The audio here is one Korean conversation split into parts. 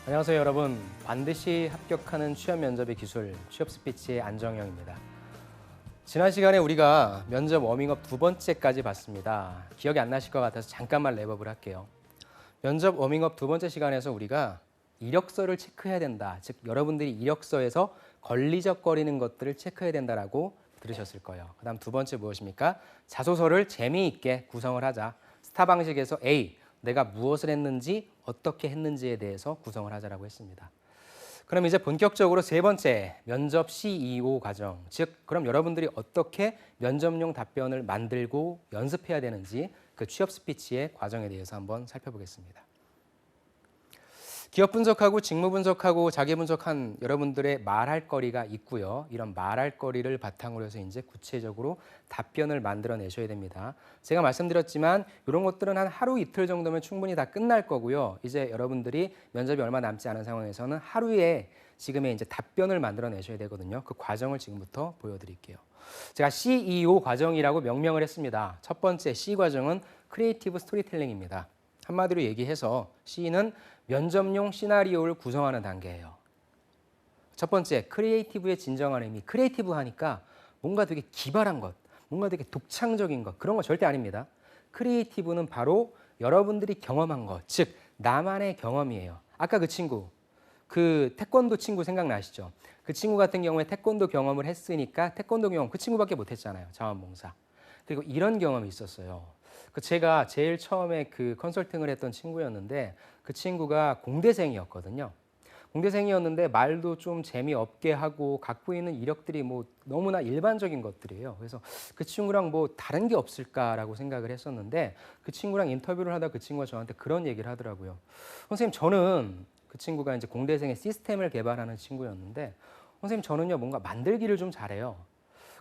안녕하세요, 여러분. 반드시 합격하는 취업 면접의 기술, 취업 스피치의 안정영입니다. 지난 시간에 우리가 면접 워밍업 두 번째까지 봤습니다. 기억이 안 나실 것 같아서 잠깐만 랩업을 할게요. 면접 워밍업 두 번째 시간에서 우리가 이력서를 체크해야 된다. 즉, 여러분들이 이력서에서 걸리적거리는 것들을 체크해야 된다라고 들으셨을 거예요. 그 다음 두 번째 무엇입니까? 자소서를 재미있게 구성을 하자. 스타 방식에서 A, 내가 무엇을 했는지 어떻게 했는지에 대해서 구성을 하자라고 했습니다. 그럼 이제 본격적으로 세 번째 면접 CEO 과정, 즉 그럼 여러분들이 어떻게 면접용 답변을 만들고 연습해야 되는지 그 취업 스피치의 과정에 대해서 한번 살펴보겠습니다. 기업 분석하고 직무 분석하고 자기 분석한 여러분들의 말할 거리가 있고요. 이런 말할 거리를 바탕으로 해서 이제 구체적으로 답변을 만들어내셔야 됩니다. 제가 말씀드렸지만 이런 것들은 한 하루 이틀 정도면 충분히 다 끝날 거고요. 이제 여러분들이 면접이 얼마 남지 않은 상황에서는 하루에 지금의 이제 답변을 만들어내셔야 되거든요. 그 과정을 지금부터 보여드릴게요. 제가 CEO 과정이라고 명명을 했습니다. 첫 번째 C 과정은 크리에이티브 스토리텔링입니다. 한마디로 얘기해서 C는 면접용 시나리오를 구성하는 단계예요. 첫 번째, 크리에이티브의 진정한 의미. 크리에이티브 하니까 뭔가 되게 기발한 것, 뭔가 되게 독창적인 것, 그런 거 절대 아닙니다. 크리에이티브는 바로 여러분들이 경험한 것, 즉 나만의 경험이에요. 아까 그 친구, 그 태권도 친구 생각나시죠? 그 친구 같은 경우에 태권도 경험을 했으니까 태권도 경험 그 친구밖에 못했잖아요. 자원봉사. 그리고 이런 경험이 있었어요. 제가 제일 처음에 그 컨설팅을 했던 친구였는데 그 친구가 공대생이었거든요. 공대생이었는데 말도 좀 재미없게 하고 갖고 있는 이력들이 뭐 너무나 일반적인 것들이에요. 그래서 그 친구랑 뭐 다른 게 없을까라고 생각을 했었는데 그 친구랑 인터뷰를 하다 그 친구가 저한테 그런 얘기를 하더라고요. 선생님, 저는 그 친구가 이제 공대생의 시스템을 개발하는 친구였는데 선생님, 저는요 뭔가 만들기를 좀 잘해요.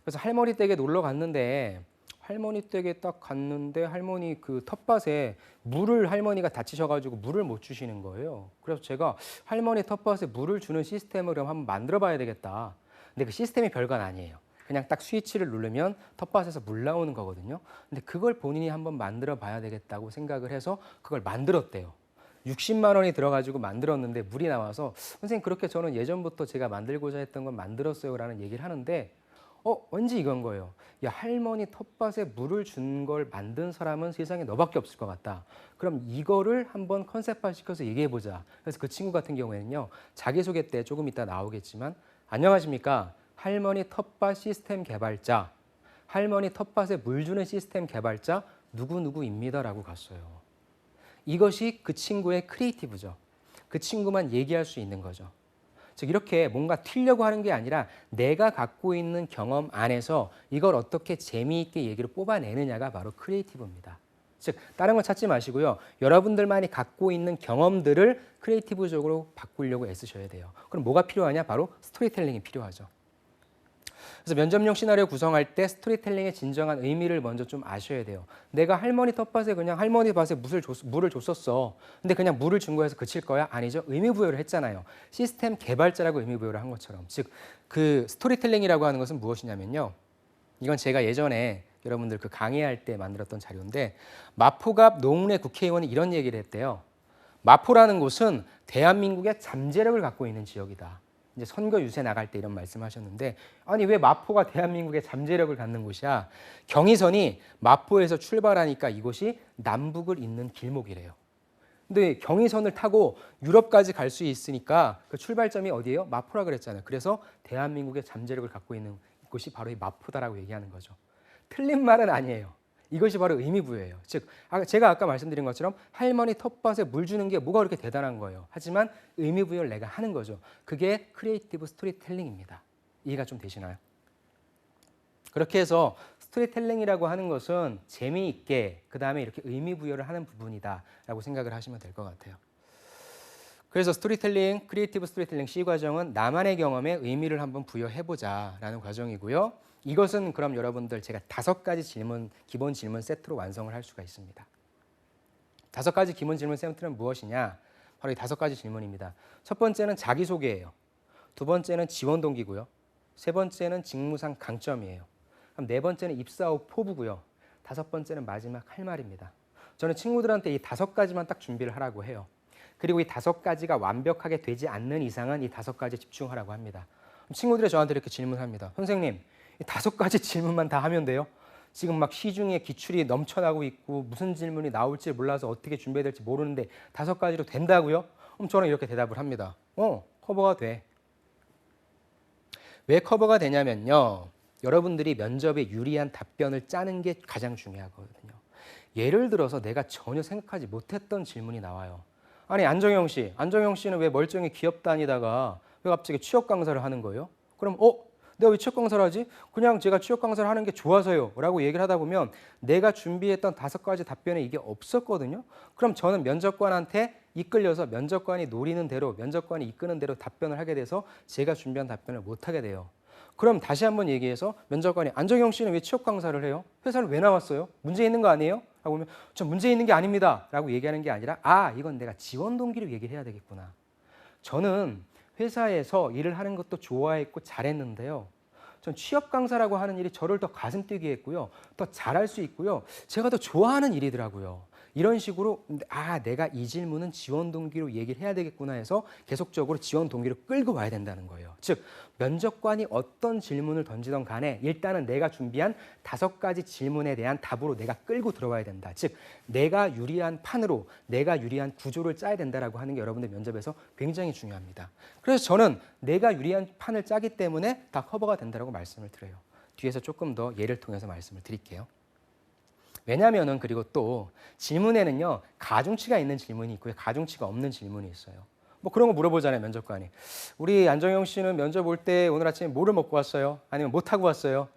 그래서 할머니 댁에 놀러 갔는데 할머니 댁에 딱 갔는데 할머니 그 텃밭에 물을 할머니가 다치셔가지고 물을 못 주시는 거예요. 그래서 제가 할머니 텃밭에 물을 주는 시스템을 그럼 한번 만들어 봐야 되겠다. 근데 그 시스템이 별건 아니에요. 그냥 딱 스위치를 누르면 텃밭에서 물 나오는 거거든요. 근데 그걸 본인이 한번 만들어 봐야 되겠다고 생각을 해서 그걸 만들었대요. 60만 원이 들어가지고 만들었는데 물이 나와서 선생님, 그렇게 저는 예전부터 제가 만들고자 했던 건 만들었어요 라는 얘기를 하는데 왠지 이건 거예요. 야, 할머니 텃밭에 물을 준 걸 만든 사람은 세상에 너밖에 없을 것 같다. 그럼 이거를 한번 컨셉화 시켜서 얘기해보자. 그래서 그 친구 같은 경우에는요, 자기소개 때 조금 이따 나오겠지만, 안녕하십니까. 할머니 텃밭 시스템 개발자, 할머니 텃밭에 물 주는 시스템 개발자 누구누구입니다라고 갔어요. 이것이 그 친구의 크리에이티브죠. 그 친구만 얘기할 수 있는 거죠. 즉 이렇게 뭔가 튀려고 하는 게 아니라 내가 갖고 있는 경험 안에서 이걸 어떻게 재미있게 얘기를 뽑아내느냐가 바로 크리에이티브입니다. 즉 다른 거 찾지 마시고요. 여러분들만이 갖고 있는 경험들을 크리에이티브적으로 바꾸려고 애쓰셔야 돼요. 그럼 뭐가 필요하냐? 바로 스토리텔링이 필요하죠. 그래서 면접용 시나리오 구성할 때 스토리텔링의 진정한 의미를 먼저 좀 아셔야 돼요. 내가 할머니 텃밭에 그냥 할머니 밭에 물을 줬었어. 근데 그냥 물을 준 거에서 그칠 거야? 아니죠. 의미부여를 했잖아요. 시스템 개발자라고 의미부여를 한 것처럼. 즉 그 스토리텔링이라고 하는 것은 무엇이냐면요. 이건 제가 예전에 여러분들 그 강의할 때 만들었던 자료인데 마포갑 노웅래 국회의원이 이런 얘기를 했대요. 마포라는 곳은 대한민국의 잠재력을 갖고 있는 지역이다. 이제 선거 유세 나갈 때 이런 말씀하셨는데 아니 왜 마포가 대한민국의 잠재력을 갖는 곳이야? 경의선이 마포에서 출발하니까 이곳이 남북을 잇는 길목이래요. 근데 경의선을 타고 유럽까지 갈 수 있으니까 그 출발점이 어디예요? 마포라 그랬잖아요. 그래서 대한민국의 잠재력을 갖고 있는 곳이 바로 이 마포다라고 얘기하는 거죠. 틀린 말은 아니에요. 이것이 바로 의미부여예요. 즉 제가 아까 말씀드린 것처럼 할머니 텃밭에 물 주는 게 뭐가 그렇게 대단한 거예요. 하지만 의미부여를 내가 하는 거죠. 그게 크리에이티브 스토리텔링입니다. 이해가 좀 되시나요? 그렇게 해서 스토리텔링이라고 하는 것은 재미있게 그다음에 이렇게 의미부여를 하는 부분이다라고 생각을 하시면 될 것 같아요. 그래서 스토리텔링, 크리에이티브 스토리텔링 C 과정은 나만의 경험에 의미를 한번 부여해보자라는 과정이고요. 이것은 그럼 여러분들 제가 5가지 질문, 기본 질문 세트로 완성을 할 수가 있습니다. 5가지 기본 질문 세트는 무엇이냐? 바로 이 5가지 질문입니다. 첫 번째는 자기소개예요. 두 번째는 지원 동기고요. 세 번째는 직무상 강점이에요. 그럼 네 번째는 입사 후 포부고요. 다섯 번째는 마지막 할 말입니다. 저는 친구들한테 이 5가지만 딱 준비를 하라고 해요. 그리고 이 5가지가 완벽하게 되지 않는 이상은 이 5가지에 집중하라고 합니다. 친구들이 저한테 이렇게 질문합니다. 선생님, 이 5가지 질문만 다 하면 돼요? 지금 막 시중에 기출이 넘쳐나고 있고 무슨 질문이 나올지 몰라서 어떻게 준비해야 될지 모르는데 5가지로 된다고요? 그럼 저는 이렇게 대답을 합니다. 커버가 돼. 왜 커버가 되냐면요. 여러분들이 면접에 유리한 답변을 짜는 게 가장 중요하거든요. 예를 들어서 내가 전혀 생각하지 못했던 질문이 나와요. 아니 안정영 씨는 왜 멀쩡히 기업 다니다가 왜 갑자기 취업 강사를 하는 거예요? 그럼 내가 왜 취업 강사를 하지? 그냥 제가 취업 강사를 하는 게 좋아서요 라고 얘기를 하다 보면 내가 준비했던 5가지 답변에 이게 없었거든요. 그럼 저는 면접관한테 이끌려서 면접관이 노리는 대로 면접관이 이끄는 대로 답변을 하게 돼서 제가 준비한 답변을 못 하게 돼요. 그럼 다시 한번 얘기해서 면접관이 안정영 씨는 왜 취업 강사를 해요? 회사를 왜 나왔어요? 문제 있는 거 아니에요? 라고 하면 전 문제 있는 게 아닙니다 라고 얘기하는 게 아니라 이건 내가 지원 동기로 얘기를 해야 되겠구나. 저는 회사에서 일을 하는 것도 좋아했고 잘했는데요. 전 취업 강사라고 하는 일이 저를 더 가슴 뛰게 했고요. 더 잘할 수 있고요. 제가 더 좋아하는 일이더라고요. 이런 식으로 내가 이 질문은 지원 동기로 얘기를 해야 되겠구나 해서 계속적으로 지원 동기로 끌고 와야 된다는 거예요. 즉 면접관이 어떤 질문을 던지던 간에 일단은 내가 준비한 5가지 질문에 대한 답으로 내가 끌고 들어와야 된다. 즉 내가 유리한 판으로 내가 유리한 구조를 짜야 된다라고 하는 게 여러분들 면접에서 굉장히 중요합니다. 그래서 저는 내가 유리한 판을 짜기 때문에 다 커버가 된다라고 말씀을 드려요. 뒤에서 조금 더 예를 통해서 말씀을 드릴게요. 왜냐하면은 그리고 또 질문에는요 가중치가 있는 질문이 있고요 가중치가 없는 질문이 있어요. 뭐 그런 거 물어보잖아요 면접관이. 우리 안정영 씨는 면접 올 때 오늘 아침에 뭐를 먹고 왔어요? 아니면 뭐 타고 왔어요?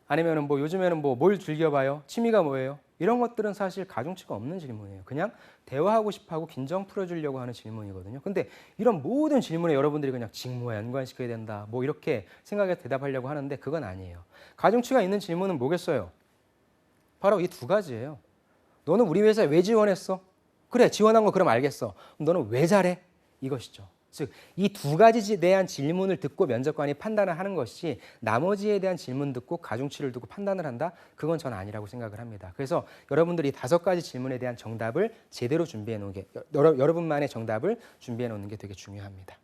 아니면은 뭐 요즘에는 뭘 즐겨봐요? 취미가 뭐예요? 이런 것들은 사실 가중치가 없는 질문이에요. 그냥 대화하고 싶어하고 긴장 풀어주려고 하는 질문이거든요. 근데 이런 모든 질문에 여러분들이 그냥 직무와 연관시켜야 된다 뭐 이렇게 생각해서 대답하려고 하는데 그건 아니에요. 가중치가 있는 질문은 뭐겠어요? 바로 이 2가지예요. 너는 우리 회사에 왜 지원했어? 그래, 지원한 거 그럼 알겠어. 그럼 너는 왜 잘해? 이것이죠. 즉, 이 2가지에 대한 질문을 듣고 면접관이 판단을 하는 것이 나머지에 대한 질문 듣고 가중치를 두고 판단을 한다? 그건 전 아니라고 생각을 합니다. 그래서 여러분들이 5가지 질문에 대한 정답을 제대로 준비해 놓은 게, 여러분만의 정답을 준비해 놓는 게 되게 중요합니다.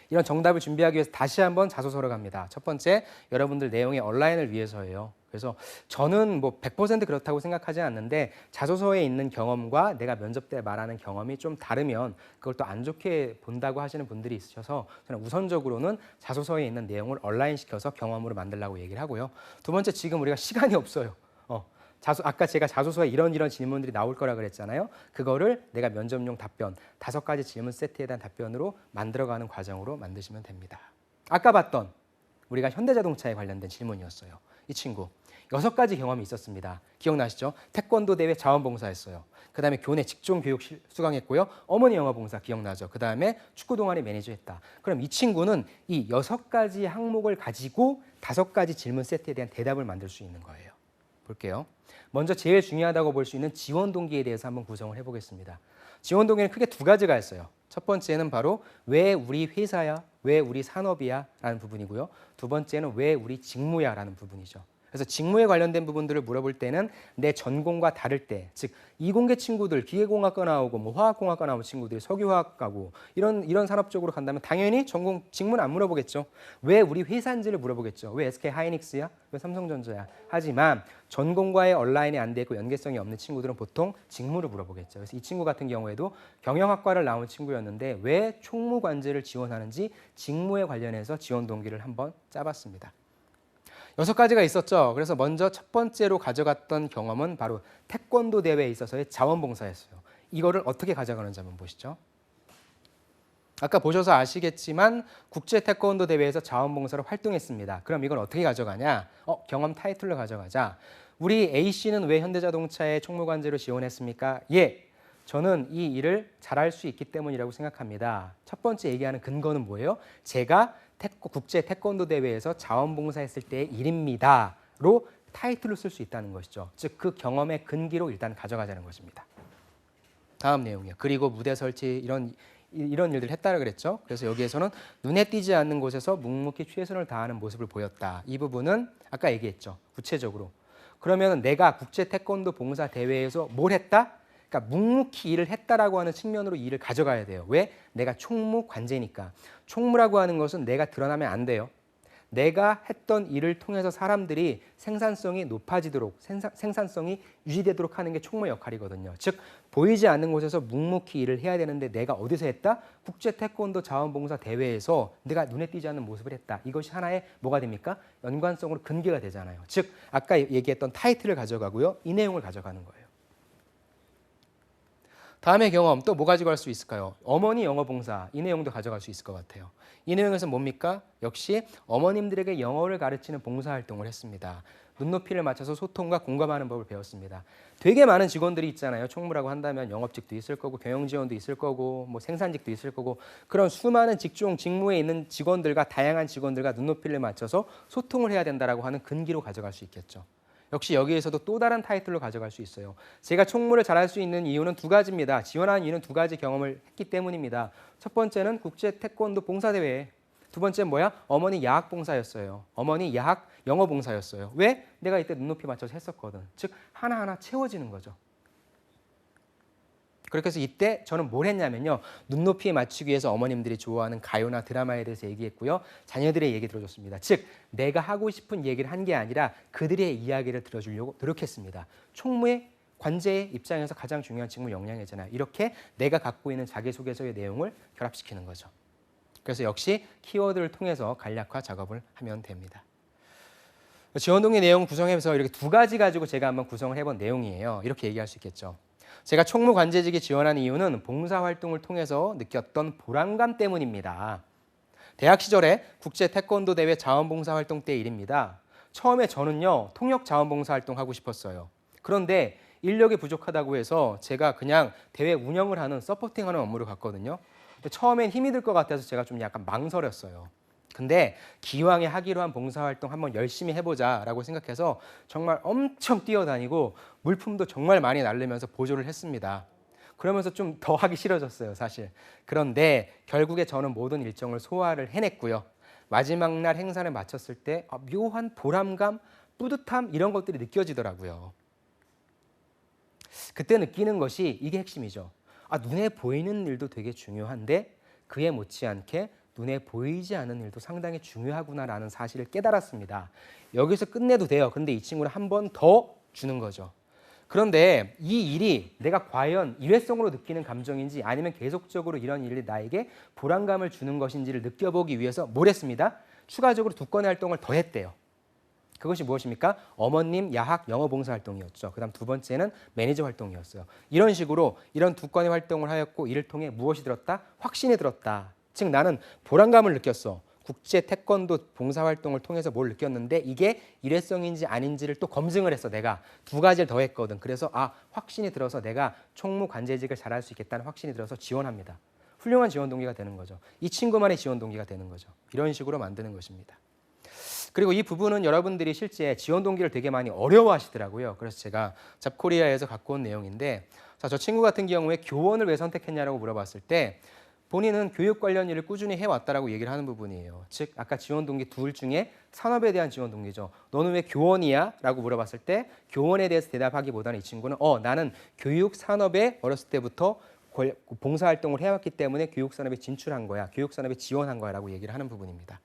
이런 정답을 준비하기 위해서 다시 한번 자소서로 갑니다. 첫 번째, 여러분들 내용의 온라인을 위해서예요. 그래서 저는 100% 그렇다고 생각하지 않는데 자소서에 있는 경험과 내가 면접 때 말하는 경험이 좀 다르면 그걸 또 안 좋게 본다고 하시는 분들이 있으셔서 저는 우선적으로는 자소서에 있는 내용을 온라인시켜서 경험으로 만들려고 얘기를 하고요. 두 번째, 지금 우리가 시간이 없어요. 아까 제가 자소서에 이런 질문들이 나올 거라 그랬잖아요. 그거를 내가 면접용 답변, 5가지 질문 세트에 대한 답변으로 만들어가는 과정으로 만드시면 됩니다. 아까 봤던 우리가 현대자동차에 관련된 질문이었어요. 이 친구 6가지 경험이 있었습니다. 기억나시죠? 태권도 대회 자원봉사했어요. 그 다음에 교내 직종교육 수강했고요. 어머니 영어봉사 기억나죠? 그 다음에 축구 동아리 매니저했다. 그럼 이 친구는 이 6가지 항목을 가지고 5가지 질문 세트에 대한 대답을 만들 수 있는 거예요. 볼게요. 먼저 제일 중요하다고 볼 수 있는 지원 동기에 대해서 한번 구성을 해보겠습니다. 지원 동기는 크게 2가지가 있어요. 첫 번째는 바로 왜 우리 회사야, 왜 우리 산업이야 라는 부분이고요. 두 번째는 왜 우리 직무야 라는 부분이죠. 그래서 직무에 관련된 부분들을 물어볼 때는 내 전공과 다를 때, 즉 이공계 친구들 기계공학과 나오고 화학공학과 나오는 친구들이 석유화학 가고 이런 산업 쪽으로 간다면 당연히 전공 직무는 안 물어보겠죠. 왜 우리 회사인지를 물어보겠죠. 왜 SK 하이닉스야? 왜 삼성전자야? 하지만 전공과의 온라인이 안 돼 있고 연계성이 없는 친구들은 보통 직무를 물어보겠죠. 그래서 이 친구 같은 경우에도 경영학과를 나온 친구였는데 왜 총무관제를 지원하는지 직무에 관련해서 지원 동기를 한번 짜봤습니다. 6가지가 있었죠. 그래서 먼저 첫 번째로 가져갔던 경험은 바로 태권도 대회에 있어서의 자원봉사였어요. 이거를 어떻게 가져가는지 한번 보시죠. 아까 보셔서 아시겠지만 국제 태권도 대회에서 자원봉사로 활동했습니다. 그럼 이걸 어떻게 가져가냐? 경험 타이틀로 가져가자. 우리 A씨는 왜 현대자동차에 총무관제로 지원했습니까? 예, 저는 이 일을 잘할 수 있기 때문이라고 생각합니다. 첫 번째 얘기하는 근거는 뭐예요? 제가 국제 태권도 대회에서 자원봉사했을 때의 일입니다로 타이틀로 쓸 수 있다는 것이죠. 즉 그 경험의 근기로 일단 가져가자는 것입니다. 다음 내용이에요. 그리고 무대 설치 이런 일들을 했다고 그랬죠. 그래서 여기에서는 눈에 띄지 않는 곳에서 묵묵히 최선을 다하는 모습을 보였다. 이 부분은 아까 얘기했죠. 구체적으로. 그러면 내가 국제 태권도 봉사 대회에서 뭘 했다? 그러니까 묵묵히 일을 했다라고 하는 측면으로 이 일을 가져가야 돼요. 왜? 내가 총무 관제니까. 총무라고 하는 것은 내가 드러나면 안 돼요. 내가 했던 일을 통해서 사람들이 생산성이 높아지도록 생산성이 유지되도록 하는 게 총무의 역할이거든요. 즉 보이지 않는 곳에서 묵묵히 일을 해야 되는데 내가 어디서 했다? 국제 태권도 자원봉사 대회에서 내가 눈에 띄지 않는 모습을 했다. 이것이 하나의 뭐가 됩니까? 연관성으로 근거가 되잖아요. 즉 아까 얘기했던 타이틀을 가져가고요. 이 내용을 가져가는 거예요. 다음의 경험 또 뭐 가지고 갈 수 있을까요? 어머니 영어 봉사 이 내용도 가져갈 수 있을 것 같아요. 이 내용에서 뭡니까? 역시 어머님들에게 영어를 가르치는 봉사활동을 했습니다. 눈높이를 맞춰서 소통과 공감하는 법을 배웠습니다. 되게 많은 직원들이 있잖아요. 총무라고 한다면 영업직도 있을 거고 경영지원도 있을 거고 뭐 생산직도 있을 거고 그런 수많은 직종 직무에 있는 직원들과 다양한 직원들과 눈높이를 맞춰서 소통을 해야 된다라고 하는 근기로 가져갈 수 있겠죠. 역시 여기에서도 또 다른 타이틀로 가져갈 수 있어요. 제가 총무를 잘할 수 있는 이유는 두 가지입니다. 지원한 이유는 두 가지 경험을 했기 때문입니다. 첫 번째는 국제 태권도 봉사대회. 두 번째는 뭐야? 어머니 야학 봉사였어요. 어머니 야학 영어 봉사였어요. 왜? 내가 이때 눈높이 맞춰서 했었거든. 즉 하나하나 채워지는 거죠. 그렇게 해서 이때 저는 뭘 했냐면요. 눈높이에 맞추기 위해서 어머님들이 좋아하는 가요나 드라마에 대해서 얘기했고요. 자녀들의 얘기 들어줬습니다. 즉 내가 하고 싶은 얘기를 한 게 아니라 그들의 이야기를 들어주려고 노력했습니다. 총무의 관제의 입장에서 가장 중요한 직무 역량이잖아요. 이렇게 내가 갖고 있는 자기소개서의 내용을 결합시키는 거죠. 그래서 역시 키워드를 통해서 간략화 작업을 하면 됩니다. 지원동의 내용 구성해서 이렇게 두 가지 가지고 제가 한번 구성을 해본 내용이에요. 이렇게 얘기할 수 있겠죠. 제가 총무 관제직에 지원한 이유는 봉사활동을 통해서 느꼈던 보람감 때문입니다. 대학 시절에 국제 태권도 대회 자원봉사활동 때 일입니다. 처음에 저는요 통역 자원봉사활동 하고 싶었어요. 그런데 인력이 부족하다고 해서 제가 그냥 대회 운영을 하는 서포팅하는 업무를 갔거든요. 근데 처음엔 힘이 들 것 같아서 제가 좀 약간 망설였어요. 근데 기왕에 하기로 한 봉사활동 한번 열심히 해보자라고 생각해서 정말 엄청 뛰어다니고 물품도 정말 많이 날리면서 보조를 했습니다. 그러면서 좀 더 하기 싫어졌어요, 사실. 그런데 결국에 저는 모든 일정을 소화를 해냈고요. 마지막 날 행사를 마쳤을 때 묘한 보람감, 뿌듯함 이런 것들이 느껴지더라고요. 그때 느끼는 것이 이게 핵심이죠. 눈에 보이는 일도 되게 중요한데 그에 못지않게 눈에 보이지 않는 일도 상당히 중요하구나라는 사실을 깨달았습니다. 여기서 끝내도 돼요. 근데 이 친구는 한 번 더 주는 거죠. 그런데 이 일이 내가 과연 일회성으로 느끼는 감정인지 아니면 계속적으로 이런 일이 나에게 보람감을 주는 것인지를 느껴보기 위해서 뭘 했습니다? 추가적으로 두 건의 활동을 더 했대요. 그것이 무엇입니까? 어머님 야학 영어 봉사 활동이었죠. 그다음 두 번째는 매니저 활동이었어요. 이런 식으로 이런 두 건의 활동을 하였고 이를 통해 무엇이 들었다? 확신이 들었다. 즉 나는 보람감을 느꼈어. 국제 태권도 봉사활동을 통해서 뭘 느꼈는데 이게 일회성인지 아닌지를 또 검증을 했어. 내가 두 가지를 더 했거든. 그래서 확신이 들어서 내가 총무 관제직을 잘할 수 있겠다는 확신이 들어서 지원합니다. 훌륭한 지원 동기가 되는 거죠. 이 친구만의 지원 동기가 되는 거죠. 이런 식으로 만드는 것입니다. 그리고 이 부분은 여러분들이 실제 지원 동기를 되게 많이 어려워하시더라고요. 그래서 제가 잡코리아에서 갖고 온 내용인데 저 친구 같은 경우에 교원을 왜 선택했냐라고 물어봤을 때 본인은 교육 관련 일을 꾸준히 해왔다라고 얘기를 하는 부분이에요. 즉 아까 지원 동기 둘 중에 산업에 대한 지원 동기죠. 너는 왜 교원이야? 라고 물어봤을 때 교원에 대해서 대답하기보다는 이 친구는 나는 교육 산업에 어렸을 때부터 봉사활동을 해왔기 때문에 교육 산업에 진출한 거야. 교육 산업에 지원한 거야 라고 얘기를 하는 부분입니다.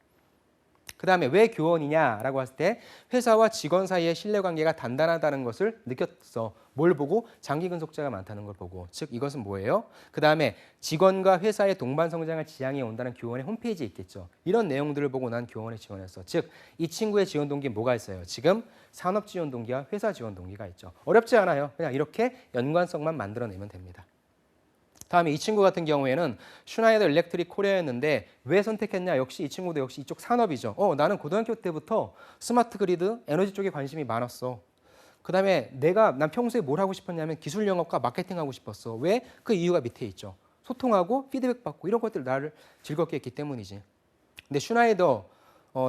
그 다음에 왜 교원이냐라고 했을 때 회사와 직원 사이의 신뢰관계가 단단하다는 것을 느꼈어. 뭘 보고? 장기 근속자가 많다는 걸 보고. 즉 이것은 뭐예요? 그 다음에 직원과 회사의 동반 성장을 지향해 온다는 교원의 홈페이지에 있겠죠. 이런 내용들을 보고 난 교원에 지원했어. 즉 이 친구의 지원 동기는 뭐가 있어요? 지금 산업 지원 동기와 회사 지원 동기가 있죠. 어렵지 않아요. 그냥 이렇게 연관성만 만들어내면 됩니다. 다음에 이 친구 같은 경우에는 슈나이더 일렉트릭 코리아였는데 왜 선택했냐? 역시 이 친구도 역시 이쪽 산업이죠. 나는 고등학교 때부터 스마트 그리드, 에너지 쪽에 관심이 많았어. 그다음에 난 평소에 뭘 하고 싶었냐면 기술 영업과 마케팅 하고 싶었어. 왜? 그 이유가 밑에 있죠. 소통하고 피드백 받고 이런 것들 나를 즐겁게 했기 때문이지. 근데 슈나이더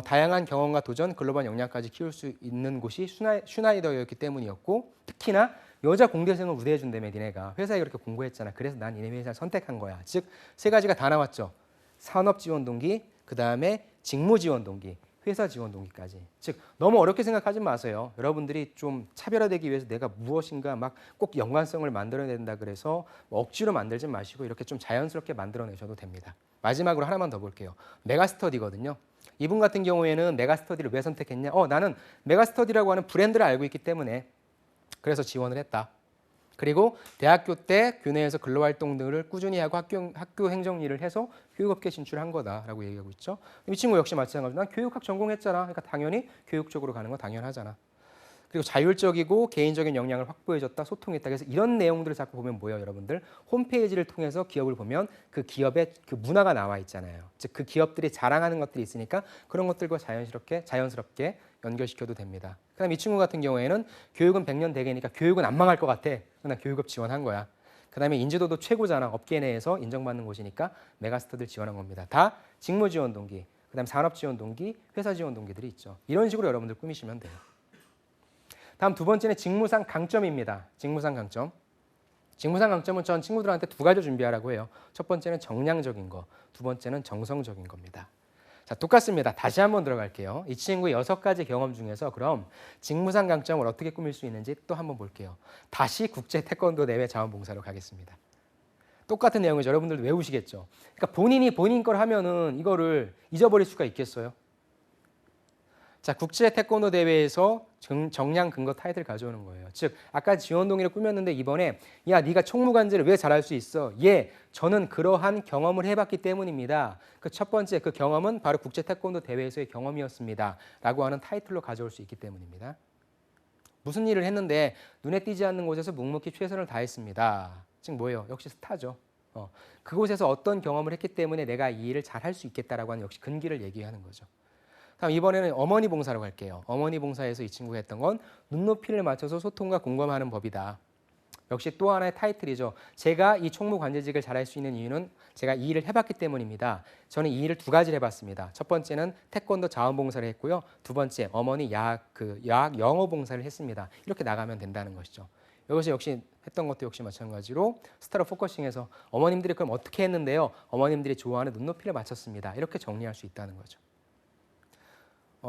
다양한 경험과 도전, 글로벌 역량까지 키울 수 있는 곳이 슈나이더였기 때문이었고 특히나 여자 공대생을 우대해준다며 니네가. 회사에 그렇게 공고했잖아. 그래서 난 니네 회사를 선택한 거야. 즉 세 가지가 다 나왔죠. 산업 지원 동기, 그 다음에 직무 지원 동기, 회사 지원 동기까지. 즉 너무 어렵게 생각하지 마세요. 여러분들이 좀 차별화되기 위해서 내가 무엇인가 막 꼭 연관성을 만들어야 된다 그래서 뭐 억지로 만들지 마시고 이렇게 좀 자연스럽게 만들어내셔도 됩니다. 마지막으로 하나만 더 볼게요. 메가스터디거든요. 이분 같은 경우에는 메가스터디를 왜 선택했냐? 나는 메가스터디라고 하는 브랜드를 알고 있기 때문에 그래서 지원을 했다. 그리고 대학교 때 교내에서 근로활동 등을 꾸준히 하고 학교 행정 일을 해서 교육업계 진출한 거다라고 얘기하고 있죠. 이 친구 역시 마찬가지로 난 교육학 전공했잖아. 그러니까 당연히 교육 쪽으로 가는 건 당연하잖아. 그리고 자율적이고 개인적인 역량을 확보해줬다, 소통했다. 그래서 이런 내용들을 자꾸 보면 뭐예요, 여러분들? 홈페이지를 통해서 기업을 보면 그 기업의 그 문화가 나와 있잖아요. 즉 그 기업들이 자랑하는 것들이 있으니까 그런 것들과 자연스럽게 연결시켜도 됩니다. 그다음 이 친구 같은 경우에는 교육은 100년 대계니까 교육은 안 망할 것 같아. 나 교육업 지원한 거야. 그다음에 인지도도 최고잖아. 업계 내에서 인정받는 곳이니까 메가스터들 지원한 겁니다. 다 직무 지원 동기, 그다음 산업 지원 동기, 회사 지원 동기들이 있죠. 이런 식으로 여러분들 꾸미시면 돼요. 다음 두 번째는 직무상 강점입니다. 직무상 강점. 직무상 강점은 전 친구들한테 두 가지 준비하라고 해요. 첫 번째는 정량적인 거, 두 번째는 정성적인 겁니다. 자, 똑같습니다. 다시 한번 들어갈게요. 이 친구의 6가지 경험 중에서 그럼 직무상 강점을 어떻게 꾸밀 수 있는지 또 한번 볼게요. 다시 국제 태권도 대회 자원봉사로 가겠습니다. 똑같은 내용이죠. 여러분들도 외우시겠죠. 그러니까 본인이 본인 걸 하면은 이거를 잊어버릴 수가 있겠어요? 자, 국제 태권도 대회에서 정량 근거 타이틀 가져오는 거예요. 즉 아까 지원 동의를 꾸몄는데 이번에 야 네가 총무관제를 왜 잘할 수 있어? 예, 저는 그러한 경험을 해봤기 때문입니다. 그 첫 번째 그 경험은 바로 국제 태권도 대회에서의 경험이었습니다. 라고 하는 타이틀로 가져올 수 있기 때문입니다. 무슨 일을 했는데 눈에 띄지 않는 곳에서 묵묵히 최선을 다했습니다. 즉 뭐예요? 역시 스타죠. 그곳에서 어떤 경험을 했기 때문에 내가 이 일을 잘할 수 있겠다라고 하는 역시 근기를 얘기하는 거죠. 다음 이번에는 어머니 봉사로 갈게요. 어머니 봉사에서 이 친구가 했던 건 눈높이를 맞춰서 소통과 공감하는 법이다. 역시 또 하나의 타이틀이죠. 제가 이 총무관제직을 잘할 수 있는 이유는 제가 이 일을 해봤기 때문입니다. 저는 이 일을 두 가지를 해봤습니다. 첫 번째는 태권도 자원봉사를 했고요. 두 번째 어머니 야학 영어 봉사를 했습니다. 이렇게 나가면 된다는 것이죠. 여기서 역시 했던 것도 역시 마찬가지로 스타로 포커싱해서 어머님들이 그럼 어떻게 했는데요? 어머님들이 좋아하는 눈높이를 맞췄습니다. 이렇게 정리할 수 있다는 거죠.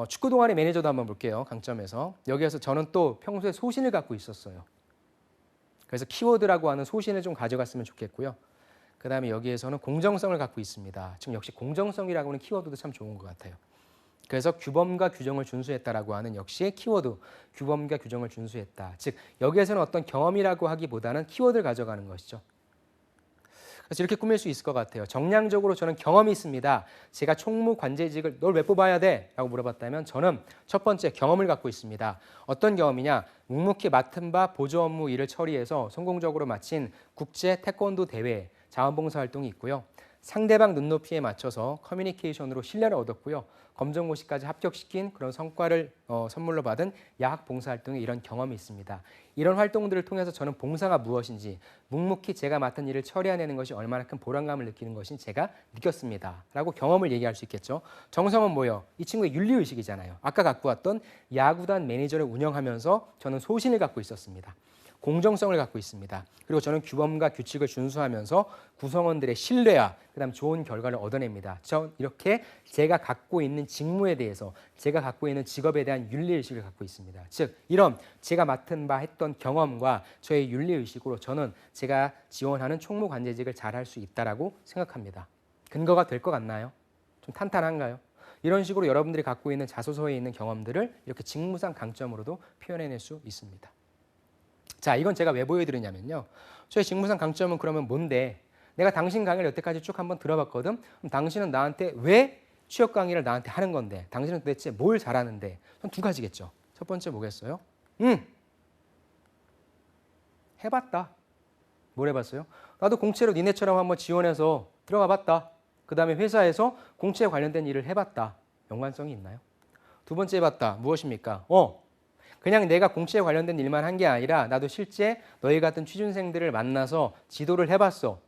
축구 동아리 매니저도 한번 볼게요. 강점에서. 여기에서 저는 또 평소에 소신을 갖고 있었어요. 그래서 키워드라고 하는 소신을 좀 가져갔으면 좋겠고요. 그다음에 여기에서는 공정성을 갖고 있습니다. 지금 역시 공정성이라고 하는 키워드도 참 좋은 것 같아요. 그래서 규범과 규정을 준수했다라고 하는 역시 키워드, 규범과 규정을 준수했다. 즉 여기에서는 어떤 경험이라고 하기보다는 키워드를 가져가는 것이죠. 그래서 이렇게 꾸밀 수 있을 것 같아요. 정량적으로 저는 경험이 있습니다. 제가 총무관제직을 널 왜 뽑아야 돼? 라고 물어봤다면 저는 첫 번째 경험을 갖고 있습니다. 어떤 경험이냐? 묵묵히 맡은 바 보조 업무 일을 처리해서 성공적으로 마친 국제 태권도 대회 자원봉사 활동이 있고요. 상대방 눈높이에 맞춰서 커뮤니케이션으로 신뢰를 얻었고요. 검정고시까지 합격시킨 그런 성과를 선물로 받은 야학 봉사활동에 이런 경험이 있습니다. 이런 활동들을 통해서 저는 봉사가 무엇인지 묵묵히 제가 맡은 일을 처리해내는 것이 얼마나 큰 보람감을 느끼는 것인지 제가 느꼈습니다. 라고 경험을 얘기할 수 있겠죠. 정성은 뭐예요? 이 친구의 윤리의식이잖아요. 아까 갖고 왔던 야구단 매니저를 운영하면서 저는 소신을 갖고 있었습니다. 공정성을 갖고 있습니다. 그리고 저는 규범과 규칙을 준수하면서 구성원들의 신뢰와 그다음 좋은 결과를 얻어냅니다. 저 이렇게 제가 갖고 있는 직무에 대해서 제가 갖고 있는 직업에 대한 윤리의식을 갖고 있습니다. 즉 이런 제가 맡은 바 했던 경험과 저의 윤리의식으로 저는 제가 지원하는 총무관제직을 잘할 수 있다라고 생각합니다. 근거가 될 것 같나요? 좀 탄탄한가요? 이런 식으로 여러분들이 갖고 있는 자소서에 있는 경험들을 이렇게 직무상 강점으로도 표현해낼 수 있습니다. 자, 이건 제가 왜 보여드리냐면요. 저의 직무상 강점은 그러면 뭔데? 내가 당신 강의를 여태까지 쭉 한번 들어봤거든. 그럼 당신은 나한테 왜 취업 강의를 나한테 하는 건데? 당신은 도대체 뭘 잘하는데? 전 두 가지겠죠. 첫 번째 뭐겠어요? 해봤다. 뭘 해봤어요? 나도 공채로 니네처럼 한번 지원해서 들어가 봤다. 그 다음에 회사에서 공채에 관련된 일을 해봤다. 연관성이 있나요? 두 번째 해봤다. 무엇입니까? 그냥 내가 공채에 관련된 일만 한 게 아니라 나도 실제 너희 같은 취준생들을 만나서 지도를 해봤어.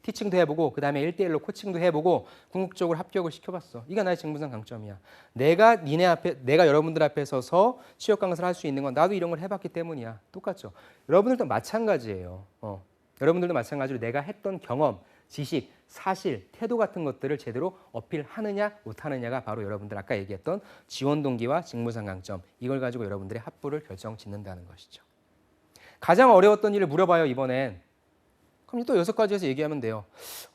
티칭도 해보고 그다음에 1대1로 코칭도 해보고 궁극적으로 합격을 시켜봤어. 이게 나의 직무상 강점이야. 내가 여러분들 앞에 서서 취업 강사를 할 수 있는 건 나도 이런 걸 해봤기 때문이야. 똑같죠. 여러분들도 마찬가지예요. 여러분들도 마찬가지로 내가 했던 경험, 지식, 사실, 태도 같은 것들을 제대로 어필하느냐 못하느냐가 바로 여러분들 아까 얘기했던 지원 동기와 직무상 강점, 이걸 가지고 여러분들의 합부를 결정짓는다는 것이죠. 가장 어려웠던 일을 물어봐요, 이번엔. 그럼 또 6가지에서 얘기하면 돼요.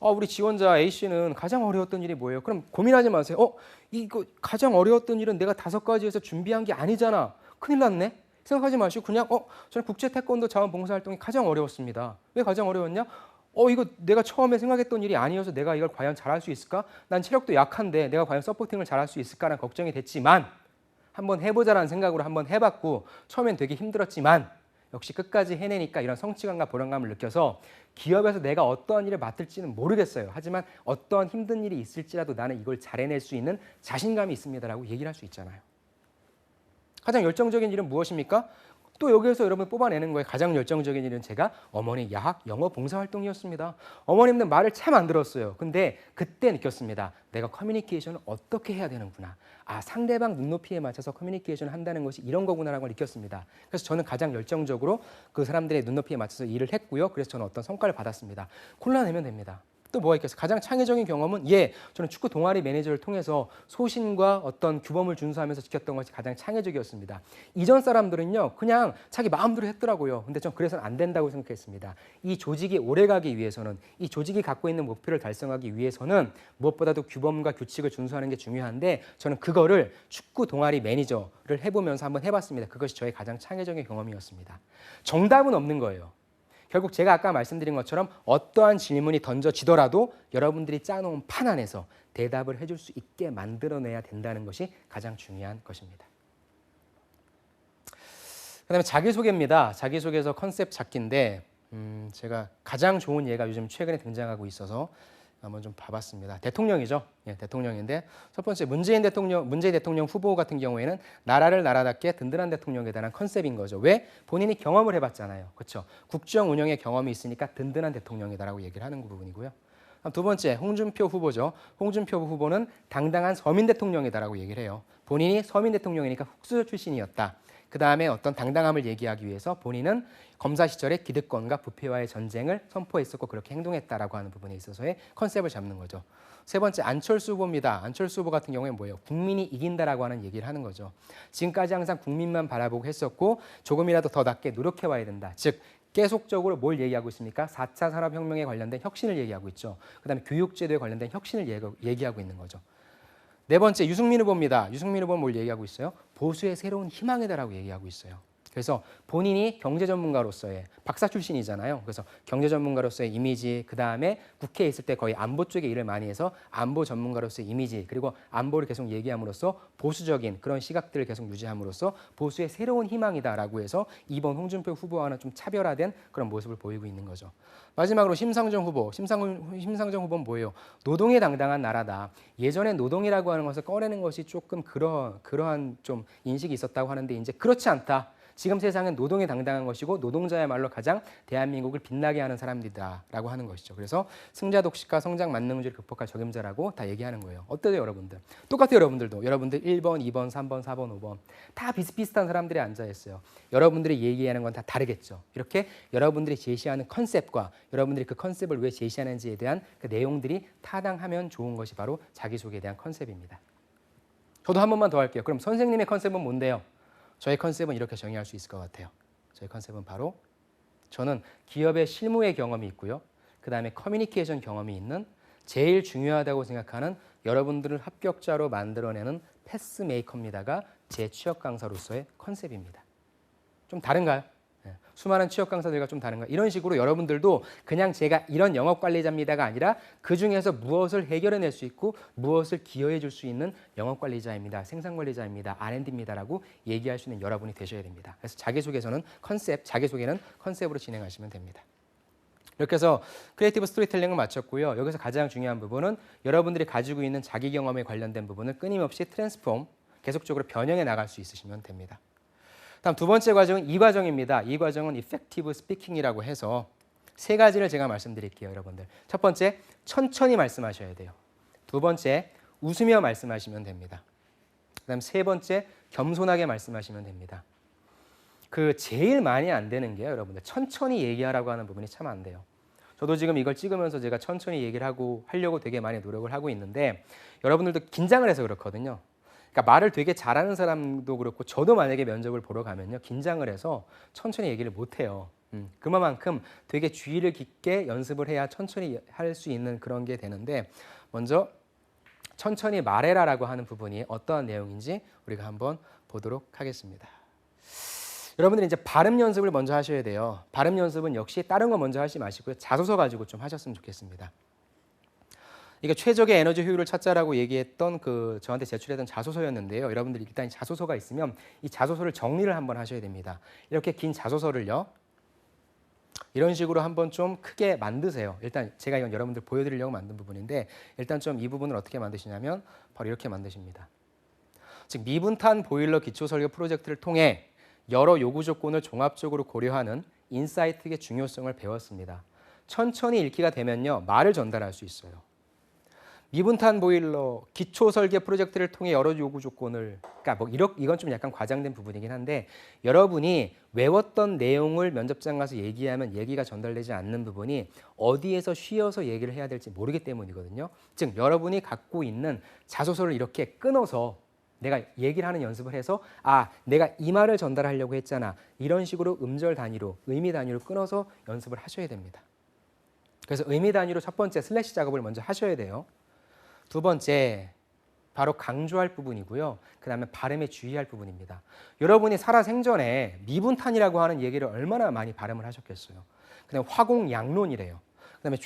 우리 지원자 A씨는 가장 어려웠던 일이 뭐예요? 그럼 고민하지 마세요. 이거 가장 어려웠던 일은 내가 5가지에서 준비한 게 아니잖아. 큰일 났네. 생각하지 마시고 그냥 저는 국제 태권도 자원봉사활동이 가장 어려웠습니다. 왜 가장 어려웠냐? 이거 내가 처음에 생각했던 일이 아니어서 내가 이걸 과연 잘할 수 있을까? 난 체력도 약한데 내가 과연 서포팅을 잘할 수 있을까라는 걱정이 됐지만 한번 해보자라는 생각으로 한번 해봤고 처음엔 되게 힘들었지만 역시 끝까지 해내니까 이런 성취감과 보람감을 느껴서 기업에서 내가 어떠한 일을 맡을지는 모르겠어요. 하지만 어떠한 힘든 일이 있을지라도 나는 이걸 잘 해낼 수 있는 자신감이 있습니다라고 얘기를 할 수 있잖아요. 가장 열정적인 일은 무엇입니까? 또 여기에서 여러분 뽑아내는 거예요. 가장 열정적인 일은 제가 어머니 야학 영어 봉사활동이었습니다. 어머님들 말을 참 안 들었어요. 근데 그때 느꼈습니다. 내가 커뮤니케이션을 어떻게 해야 되는구나. 상대방 눈높이에 맞춰서 커뮤니케이션을 한다는 것이 이런 거구나라는 걸 느꼈습니다. 그래서 저는 가장 열정적으로 그 사람들의 눈높이에 맞춰서 일을 했고요. 그래서 저는 어떤 성과를 받았습니다. 골라내면 됩니다. 또 뭐가 있겠어요? 가장 창의적인 경험은 저는 축구 동아리 매니저를 통해서 소신과 어떤 규범을 준수하면서 지켰던 것이 가장 창의적이었습니다. 이전 사람들은요 그냥 자기 마음대로 했더라고요. 근데 전 그래서는 안 된다고 생각했습니다. 이 조직이 오래가기 위해서는, 이 조직이 갖고 있는 목표를 달성하기 위해서는 무엇보다도 규범과 규칙을 준수하는 게 중요한데 저는 그거를 축구 동아리 매니저를 해보면서 한번 해봤습니다. 그것이 저의 가장 창의적인 경험이었습니다. 정답은 없는 거예요. 결국 제가 아까 말씀드린 것처럼 어떠한 질문이 던져지더라도 여러분들이 짜놓은 판 안에서 대답을 해줄 수 있게 만들어내야 된다는 것이 가장 중요한 것입니다. 그다음에 자기소개입니다. 자기소개에서 컨셉 찾기인데 제가 가장 좋은 예가 요즘 최근에 등장하고 있어서 한번 좀 봐봤습니다. 대통령이죠. 대통령인데 첫 번째 문재인 대통령 후보 같은 경우에는 나라를 나라답게 든든한 대통령에 대한 컨셉인 거죠. 왜? 본인이 경험을 해봤잖아요. 그렇죠? 국정 운영의 경험이 있으니까 든든한 대통령이다라고 얘기를 하는 부분이고요. 두 번째 홍준표 후보죠. 홍준표 후보는 당당한 서민 대통령이다라고 얘기를 해요. 본인이 서민 대통령이니까 흑수저 출신이었다. 그 다음에 어떤 당당함을 얘기하기 위해서 본인은 검사 시절에 기득권과 부패와의 전쟁을 선포했었고 그렇게 행동했다라고 하는 부분에 있어서의 컨셉을 잡는 거죠. 세 번째 안철수 후보입니다. 안철수 후보 같은 경우에 뭐예요? 국민이 이긴다라고 하는 얘기를 하는 거죠. 지금까지 항상 국민만 바라보고 했었고 조금이라도 더 낫게 노력해와야 된다. 즉 계속적으로 뭘 얘기하고 있습니까? 4차 산업혁명에 관련된 혁신을 얘기하고 있죠. 그다음에 교육제도에 관련된 혁신을 얘기하고 있는 거죠. 네 번째 유승민 후보입니다. 유승민 후보는 뭘 얘기하고 있어요? 보수의 새로운 희망이다라고 얘기하고 있어요. 그래서 본인이 경제 전문가로서의 박사 출신이잖아요. 그래서 경제 전문가로서의 이미지, 그 다음에 국회에 있을 때 거의 안보 쪽에 일을 많이 해서 안보 전문가로서의 이미지, 그리고 안보를 계속 얘기함으로써 보수적인 그런 시각들을 계속 유지함으로써 보수의 새로운 희망이다라고 해서 이번 홍준표 후보와는 좀 차별화된 그런 모습을 보이고 있는 거죠. 마지막으로 심상정 후보. 심상정 후보는 뭐예요? 노동에 당당한 나라다. 예전에 노동이라고 하는 것을 꺼내는 것이 조금 그러한 좀 인식이 있었다고 하는데 이제 그렇지 않다. 지금 세상은 노동에 당당한 것이고 노동자야말로 가장 대한민국을 빛나게 하는 사람들이다라고 하는 것이죠. 그래서 승자 독식과 성장 만능주의를 극복할 적임자라고 다 얘기하는 거예요. 어때요, 여러분들? 똑같아요, 여러분들도. 여러분들 1번, 2번, 3번, 4번, 5번 다 비슷비슷한 사람들이 앉아 있어요. 여러분들이 얘기하는 건 다 다르겠죠. 이렇게 여러분들이 제시하는 컨셉과 여러분들이 그 컨셉을 왜 제시하는지에 대한 그 내용들이 타당하면 좋은 것이 바로 자기소개에 대한 컨셉입니다. 저도 한 번만 더 할게요. 그럼 선생님의 컨셉은 뭔데요? 저의 컨셉은 이렇게 정의할 수 있을 것 같아요. 저의 컨셉은 바로 저는 기업의 실무의 경험이 있고요. 그 다음에 커뮤니케이션 경험이 있는 제일 중요하다고 생각하는 여러분들을 합격자로 만들어내는 패스메이커입니다가 제 취업 강사로서의 컨셉입니다. 좀 다른가요? 수많은 취업 강사들과 좀 다른가? 이런 식으로 여러분들도 그냥 제가 이런 영업 관리자입니다가 아니라 그중에서 무엇을 해결해낼 수 있고 무엇을 기여해 줄 수 있는 영업 관리자입니다. 생산 관리자입니다. R&D입니다라고 얘기할 수 있는 여러분이 되셔야 됩니다. 그래서 자기소개는 컨셉으로 진행하시면 됩니다. 이렇게 해서 크리에이티브 스토리텔링을 마쳤고요. 여기서 가장 중요한 부분은 여러분들이 가지고 있는 자기 경험에 관련된 부분을 끊임없이 계속적으로 변형해 나갈 수 있으시면 됩니다. 다음 두 번째 과정은 이 과정입니다. 이 과정은 effective speaking이라고 해서 세 가지를 제가 말씀드릴게요, 여러분들. 첫 번째, 천천히 말씀하셔야 돼요. 두 번째, 웃으며 말씀하시면 됩니다. 그다음 세 번째, 겸손하게 말씀하시면 됩니다. 그 제일 많이 안 되는 게요, 여러분들. 천천히 얘기하라고 하는 부분이 참 안 돼요. 저도 지금 이걸 찍으면서 제가 천천히 얘기를 하려고 되게 많이 노력을 하고 있는데 여러분들도 긴장을 해서 그렇거든요. 그러니까 말을 되게 잘하는 사람도 그렇고 저도 만약에 면접을 보러 가면요, 긴장을 해서 천천히 얘기를 못 해요. 그만큼 되게 주의를 깊게 연습을 해야 천천히 할 수 있는 그런 게 되는데 먼저 천천히 말해라라고 하는 부분이 어떠한 내용인지 우리가 한번 보도록 하겠습니다. 여러분들이 이제 발음 연습을 먼저 하셔야 돼요. 발음 연습은 역시 다른 거 먼저 하지 마시고요. 자소서 가지고 좀 하셨으면 좋겠습니다. 이게 최적의 에너지 효율을 찾자라고 얘기했던 그 저한테 제출했던 자소서였는데요. 여러분들이 일단 자소서가 있으면 이 자소서를 정리를 한번 하셔야 됩니다. 이렇게 긴 자소서를요, 이런 식으로 한번 좀 크게 만드세요. 일단 제가 이건 여러분들 보여드리려고 만든 부분인데 일단 좀 이 부분을 어떻게 만드시냐면 바로 이렇게 만드십니다. 즉 미분탄 보일러 기초 설계 프로젝트를 통해 여러 요구 조건을 종합적으로 고려하는 인사이트의 중요성을 배웠습니다. 천천히 읽기가 되면요, 말을 전달할 수 있어요. 미분탄 보일러 기초 설계 프로젝트를 통해 여러 요구 조건을, 그러니까 뭐 이건 좀 약간 과장된 부분이긴 한데 여러분이 외웠던 내용을 면접장 가서 얘기하면 얘기가 전달되지 않는 부분이 어디에서 쉬어서 얘기를 해야 될지 모르기 때문이거든요. 즉 여러분이 갖고 있는 자소서를 이렇게 끊어서 내가 얘기를 하는 연습을 해서 내가 이 말을 전달하려고 했잖아. 이런 식으로 음절 단위로, 의미 단위로 끊어서 연습을 하셔야 됩니다. 그래서 의미 단위로 첫 번째 슬래시 작업을 먼저 하셔야 돼요. 두 번째, 바로 강조할 부분이고요. 그 다음에 발음에 주의할 부분입니다. 여러분이 살아생전에 미분탄이라고 하는 얘기를 얼마나 많이 발음을 하셨겠어요. 그 다음에 화공양론이래요. 그 다음에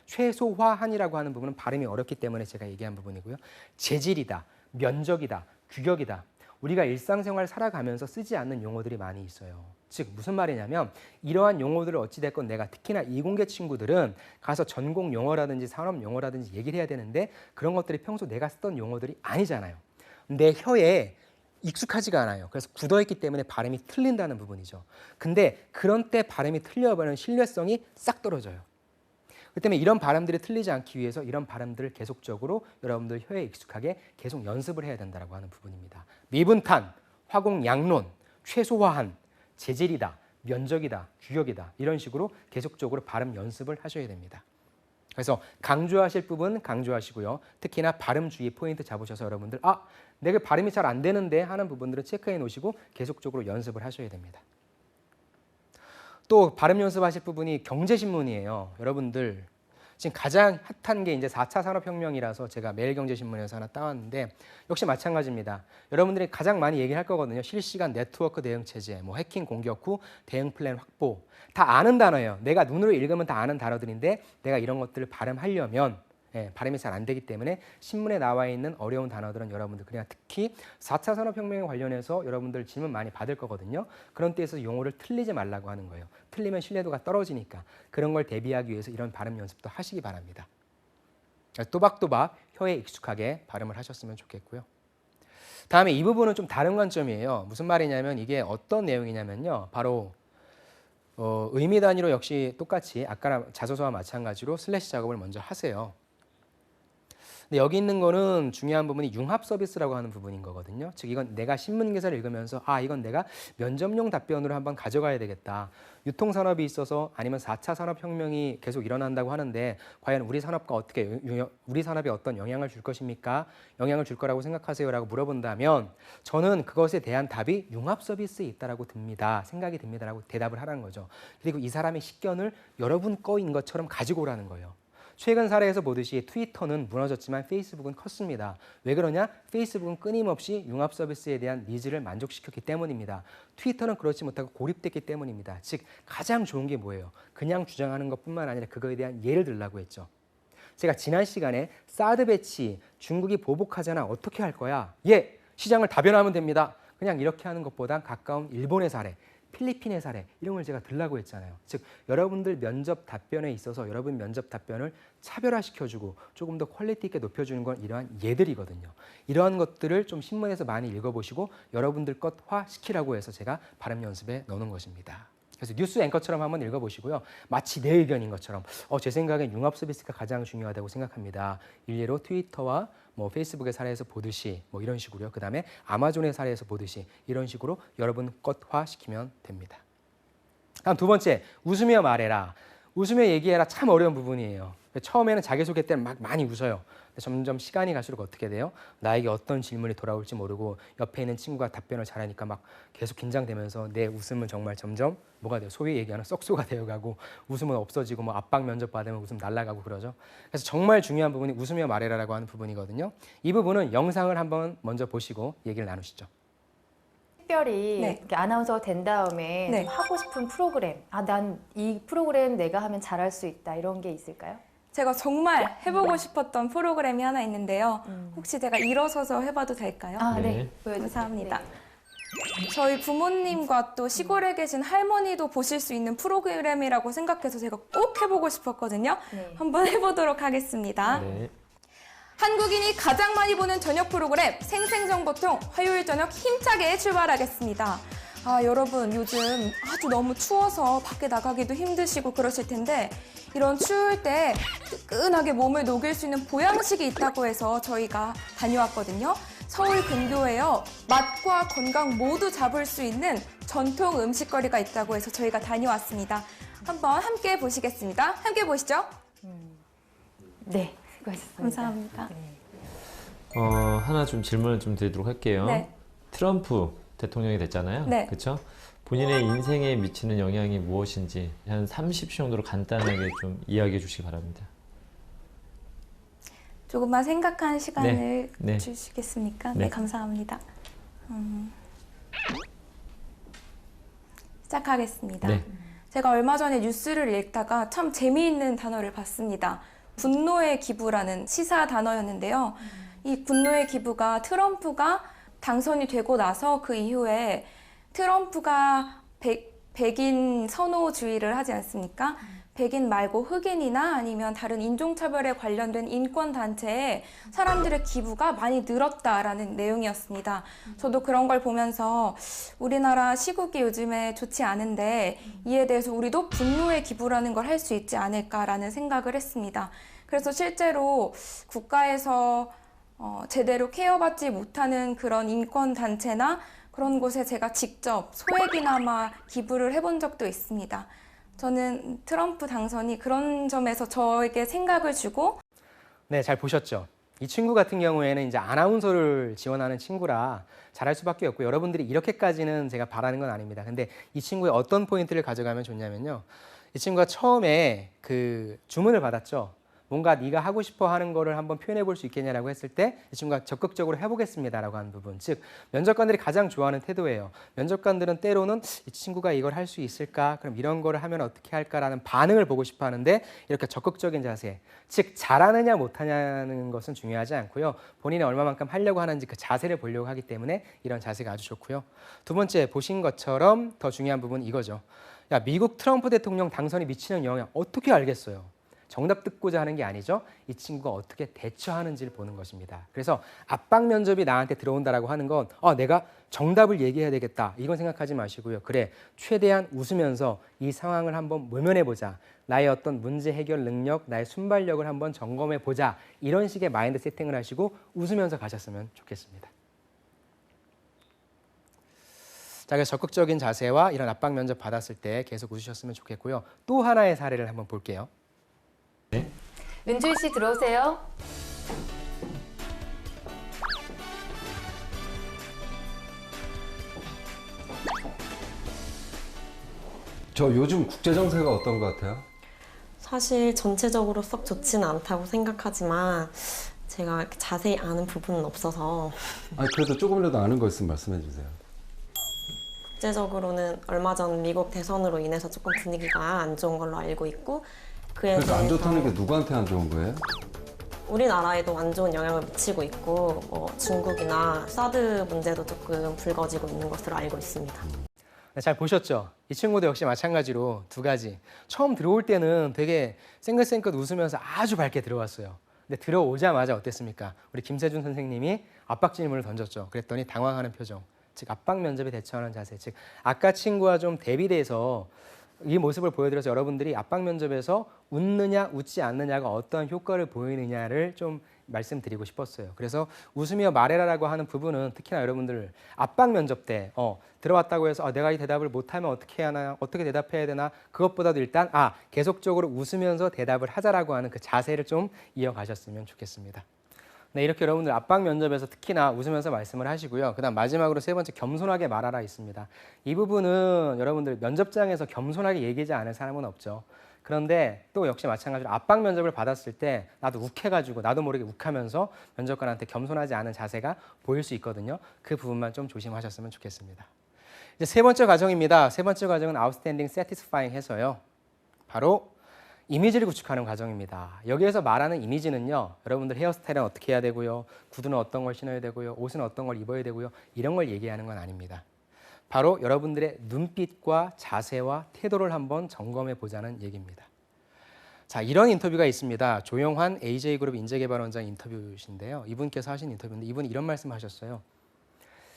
최소화한이라고 하는 부분은 발음이 어렵기 때문에 제가 얘기한 부분이고요. 재질이다, 면적이다, 규격이다. 우리가 일상생활 살아가면서 쓰지 않는 용어들이 많이 있어요. 즉 무슨 말이냐면 이러한 용어들을 어찌됐건 내가 특히나 이공계 친구들은 가서 전공 용어라든지 산업 용어라든지 얘기를 해야 되는데 그런 것들이 평소 내가 쓰던 용어들이 아니잖아요. 내 혀에 익숙하지가 않아요. 그래서 굳어있기 때문에 발음이 틀린다는 부분이죠. 근데 그런 때 발음이 틀려버리면 신뢰성이 싹 떨어져요. 그 때문에 이런 발음들이 틀리지 않기 위해서 이런 발음들을 계속적으로 여러분들 혀에 익숙하게 계속 연습을 해야 된다고 하는 부분입니다. 미분탄, 화공양론, 최소화한, 재질이다, 면적이다, 규격이다 이런 식으로 계속적으로 발음 연습을 하셔야 됩니다. 그래서 강조하실 부분 강조하시고요. 특히나 발음 주의 포인트 잡으셔서 여러분들 내가 발음이 잘 안 되는데 하는 부분들은 체크해 놓으시고 계속적으로 연습을 하셔야 됩니다. 또 발음 연습하실 부분이 경제신문이에요. 여러분들 지금 가장 핫한 게 이제 4차 산업혁명이라서 제가 매일경제신문에서 하나 따왔는데 역시 마찬가지입니다. 여러분들이 가장 많이 얘기할 거거든요. 실시간 네트워크 대응 체제, 뭐 해킹 공격 후 대응 플랜 확보. 다 아는 단어예요. 내가 눈으로 읽으면 다 아는 단어들인데 내가 이런 것들을 발음하려면 발음이 잘 안 되기 때문에 신문에 나와 있는 어려운 단어들은 여러분들 그냥 특히 4차 산업혁명에 관련해서 여러분들 질문 많이 받을 거거든요. 그런 때에서 용어를 틀리지 말라고 하는 거예요. 틀리면 신뢰도가 떨어지니까 그런 걸 대비하기 위해서 이런 발음 연습도 하시기 바랍니다. 또박또박 혀에 익숙하게 발음을 하셨으면 좋겠고요. 다음에 이 부분은 좀 다른 관점이에요. 무슨 말이냐면 이게 어떤 내용이냐면요. 바로 의미 단위로 역시 똑같이 아까 자소서와 마찬가지로 슬래시 작업을 먼저 하세요. 근데 여기 있는 거는 중요한 부분이 융합 서비스라고 하는 부분인 거거든요. 즉 이건 내가 신문 기사를 읽으면서 이건 내가 면접용 답변으로 한번 가져가야 되겠다. 유통산업이 있어서 아니면 4차 산업혁명이 계속 일어난다고 하는데 과연 우리 산업이 어떤 영향을 줄 것입니까? 영향을 줄 거라고 생각하세요라고 물어본다면 저는 그것에 대한 답이 융합 서비스에 있다라고 생각이 듭니다라고 대답을 하라는 거죠. 그리고 이 사람의 식견을 여러분 거인 것처럼 가지고 오라는 거예요. 최근 사례에서 보듯이 트위터는 무너졌지만 페이스북은 컸습니다. 왜 그러냐? 페이스북은 끊임없이 융합 서비스에 대한 니즈를 만족시켰기 때문입니다. 트위터는 그렇지 못하고 고립됐기 때문입니다. 즉 가장 좋은 게 뭐예요? 그냥 주장하는 것뿐만 아니라 그거에 대한 예를 들라고 했죠. 제가 지난 시간에 사드 배치 중국이 보복하잖아. 어떻게 할 거야? 시장을 다변화하면 됩니다. 그냥 이렇게 하는 것보다 가까운 일본의 사례, 필리핀의 사례 이런 걸 제가 들라고 했잖아요. 즉 여러분들 면접 답변에 있어서 여러분 면접 답변을 차별화시켜주고 조금 더 퀄리티 있게 높여주는 건 이러한 예들이거든요. 이러한 것들을 좀 신문에서 많이 읽어보시고 여러분들 것화시키라고 해서 제가 발음 연습에 넣는 것입니다. 그래서 뉴스 앵커처럼 한번 읽어보시고요. 마치 내 의견인 것처럼 제 생각엔 융합 서비스가 가장 중요하다고 생각합니다. 일례로 트위터와 뭐 페이스북의 사례에서 보듯이 뭐 이런 식으로요. 그다음에 아마존의 사례에서 보듯이 이런 식으로 여러분 것화시키면 됩니다. 다음 두 번째, 웃으며 말해라. 웃으며 얘기해라 참 어려운 부분이에요. 처음에는 자기소개 때는 막 많이 웃어요. 근데 점점 시간이 갈수록 어떻게 돼요? 나에게 어떤 질문이 돌아올지 모르고 옆에 있는 친구가 답변을 잘하니까 막 계속 긴장되면서 내 웃음은 정말 점점 뭐가 돼요? 소위 얘기하는 썩소가 되어가고 웃음은 없어지고 뭐 압박 면접 받으면 웃음 날아가고 그러죠. 그래서 정말 중요한 부분이 웃으며 말해라라고 하는 부분이거든요. 이 부분은 영상을 한번 먼저 보시고 얘기를 나누시죠. 특별히 네. 이렇게 아나운서가 된 다음에 네. 좀 하고 싶은 프로그램, 난 이 프로그램 내가 하면 잘할 수 있다 이런 게 있을까요? 제가 정말 해보고 싶었던 프로그램이 하나 있는데요. 혹시 제가 일어서서 해봐도 될까요? 네. 보여주세요. 감사합니다. 네. 저희 부모님과 또 시골에 계신 할머니도 보실 수 있는 프로그램이라고 생각해서 제가 꼭 해보고 싶었거든요. 네. 한번 해보도록 하겠습니다. 네. 한국인이 가장 많이 보는 저녁 프로그램 생생정보통 화요일 저녁 힘차게 출발하겠습니다. 여러분 요즘 아주 너무 추워서 밖에 나가기도 힘드시고 그러실 텐데 이런 추울 때 뜨끈하게 몸을 녹일 수 있는 보양식이 있다고 해서 저희가 다녀왔거든요. 서울 근교에요. 맛과 건강 모두 잡을 수 있는 전통 음식거리가 있다고 해서 저희가 다녀왔습니다. 한번 함께 보시겠습니다. 함께 보시죠. 네, 수고하셨습니다. 감사합니다. 네. 하나 좀 질문을 좀 드리도록 할게요. 네. 트럼프 대통령이 됐잖아요. 네. 그렇죠? 본인의 인생에 미치는 영향이 무엇인지 한 30초 정도로 간단하게 좀 이야기해 주시기 바랍니다. 조금만 생각한 시간을 네. 주시겠습니까? 네. 네, 감사합니다. 시작하겠습니다. 네. 제가 얼마 전에 뉴스를 읽다가 참 재미있는 단어를 봤습니다. 분노의 기부라는 시사 단어였는데요. 이 분노의 기부가 트럼프가 당선이 되고 나서 그 이후에 트럼프가 백인 선호주의를 하지 않습니까? 백인 말고 흑인이나 아니면 다른 인종차별에 관련된 인권단체에 사람들의 기부가 많이 늘었다라는 내용이었습니다. 저도 그런 걸 보면서 우리나라 시국이 요즘에 좋지 않은데 이에 대해서 우리도 분노의 기부라는 걸 할 수 있지 않을까라는 생각을 했습니다. 그래서 실제로 국가에서 제대로 케어받지 못하는 그런 인권단체나 그런 곳에 제가 직접 소액이나마 기부를 해본 적도 있습니다. 저는 트럼프 당선이 그런 점에서 저에게 생각을 주고 네, 잘 보셨죠? 이 친구 같은 경우에는 이제 아나운서를 지원하는 친구라 잘할 수밖에 없고 여러분들이 이렇게까지는 제가 바라는 건 아닙니다. 근데 이 친구의 어떤 포인트를 가져가면 좋냐면요. 이 친구가 처음에 그 주문을 받았죠. 뭔가 네가 하고 싶어 하는 거를 한번 표현해 볼 수 있겠냐라고 했을 때 이 친구가 적극적으로 해보겠습니다라고 하는 부분. 즉 면접관들이 가장 좋아하는 태도예요. 면접관들은 때로는 이 친구가 이걸 할 수 있을까? 그럼 이런 거를 하면 어떻게 할까라는 반응을 보고 싶어 하는데 이렇게 적극적인 자세. 즉 잘하느냐 못하냐는 것은 중요하지 않고요. 본인이 얼마만큼 하려고 하는지 그 자세를 보려고 하기 때문에 이런 자세가 아주 좋고요. 두 번째 보신 것처럼 더 중요한 부분은 이거죠. 야, 미국 트럼프 대통령 당선이 미치는 영향 어떻게 알겠어요? 정답 듣고자 하는 게 아니죠. 이 친구가 어떻게 대처하는지를 보는 것입니다. 그래서 압박 면접이 나한테 들어온다라고 하는 건 내가 정답을 얘기해야 되겠다. 이건 생각하지 마시고요. 그래, 최대한 웃으면서 이 상황을 한번 모면해보자. 나의 어떤 문제 해결 능력, 나의 순발력을 한번 점검해보자. 이런 식의 마인드 세팅을 하시고 웃으면서 가셨으면 좋겠습니다. 자, 그래서 적극적인 자세와 이런 압박 면접 받았을 때 계속 웃으셨으면 좋겠고요. 또 하나의 사례를 한번 볼게요. 네. 은주희 씨 들어오세요. 저 요즘 국제 정세가 어떤 것 같아요? 사실 전체적으로 썩 좋지는 않다고 생각하지만 제가 이렇게 자세히 아는 부분은 없어서 그래도 조금이라도 아는 거 있으면 말씀해 주세요. 국제적으로는 얼마 전 미국 대선으로 인해서 조금 분위기가 안 좋은 걸로 알고 있고 그에 그래서 안 대해서 좋다는 게 누구한테 안 좋은 거예요? 우리나라에도 안 좋은 영향을 미치고 있고 중국이나 사드 문제도 조금 불거지고 있는 것으로 알고 있습니다. 네, 잘 보셨죠? 이 친구도 역시 마찬가지로 두 가지. 처음 들어올 때는 되게 생긋생긋 웃으면서 아주 밝게 들어왔어요. 근데 들어오자마자 어땠습니까? 우리 김세준 선생님이 압박 질문을 던졌죠. 그랬더니 당황하는 표정. 즉 압박 면접에 대처하는 자세, 즉 아까 친구와 좀 대비돼서 이 모습을 보여드려서 여러분들이 압박 면접에서 웃느냐 웃지 않느냐가 어떤 효과를 보이느냐를 좀 말씀드리고 싶었어요. 그래서 웃으며 말해라라고 하는 부분은 특히나 여러분들 압박 면접 때 들어왔다고 해서 내가 이 대답을 못하면 어떻게 하나, 어떻게 대답해야 되나, 그것보다도 일단 계속적으로 웃으면서 대답을 하자라고 하는 그 자세를 좀 이어가셨으면 좋겠습니다. 네, 이렇게 여러분들 압박 면접에서 특히나 웃으면서 말씀을 하시고요. 그다음 마지막으로 세 번째 겸손하게 말하라 있습니다. 이 부분은 여러분들 면접장에서 겸손하게 얘기하지 않을 사람은 없죠. 그런데 또 역시 마찬가지로 압박 면접을 받았을 때 나도 욱해가지고 나도 모르게 욱하면서 면접관한테 겸손하지 않은 자세가 보일 수 있거든요. 그 부분만 좀 조심하셨으면 좋겠습니다. 이제 세 번째 과정입니다. 세 번째 과정은 outstanding, satisfying 해서요. 바로 이미지를 구축하는 과정입니다. 여기에서 말하는 이미지는요, 여러분들 헤어스타일은 어떻게 해야 되고요, 구두는 어떤 걸 신어야 되고요, 옷은 어떤 걸 입어야 되고요, 이런 걸 얘기하는 건 아닙니다. 바로 여러분들의 눈빛과 자세와 태도를 한번 점검해 보자는 얘기입니다. 자, 이런 인터뷰가 있습니다. 조영환 AJ그룹 인재개발원장 인터뷰신데요. 이분께서 하신 인터뷰인데 이분이 이런 말씀하셨어요.